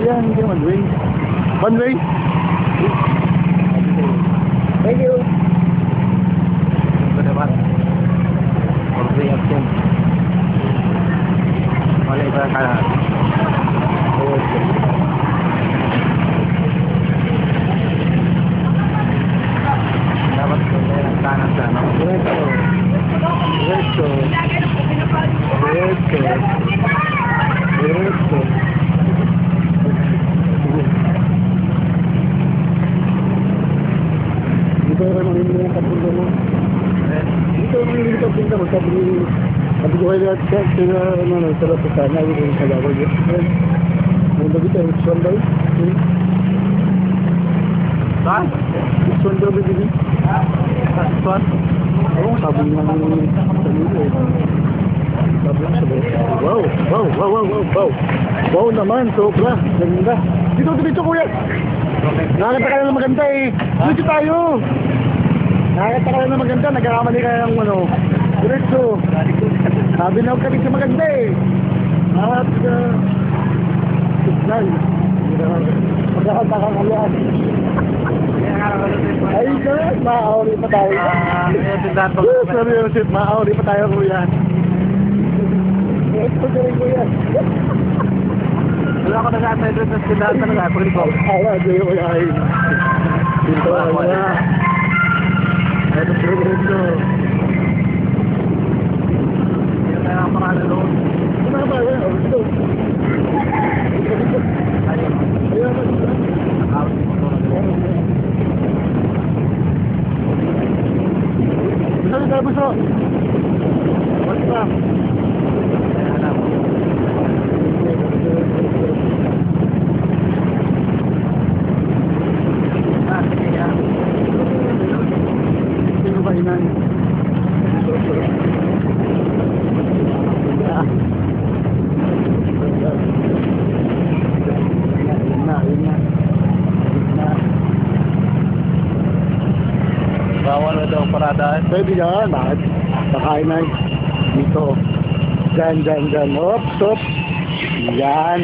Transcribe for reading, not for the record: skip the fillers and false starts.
Yan, one way. One way. Thank you. Ito naman. One-way option. Wala iba kanan. Dapat kung mayroong kanan sa ano. Diretso. Diretso. Diretso. Diretso. Dito rin ang hindi ng kapundo mo. Dito ang hindi ng kapundo mo. Sabi ko kayo at sila sarap sa sana. Hindi ko yung kalawag yun. Ang bagay tayo, which one daw? Saan? Which one daw ba din? Which one? Oo, sabi nga ng kanila eh. Sabi lang siya. Wow, wow, wow, wow, wow, wow. Wow naman, sobra. Ganda. Dito kuya. Nakakita ka na maganda eh. Dito tayo. Nakakita ka na maganda. Nagkakamali ka ng ano. Diretso. Sabi na huwag kami sa maganda eh. At signal. Magkakatakangalaan. Ay ka, maaawari pa tayo. Seryosit, maaawari pa tayo kuya. Ito ka rin kuya. Wala ko na sa atin sa sindahan talaga. Pag-ikaw. Wala, dito ko yan. Dito ko wala. Ito sa dito. Dito tayo ang pangalan doon. Ano ba? Dito. Ayan. Saan tayo buso? What's up? Bawal na daw paradaan. Pwede yan, bakit? Nakain na dito. Dyan. Oops. Yan.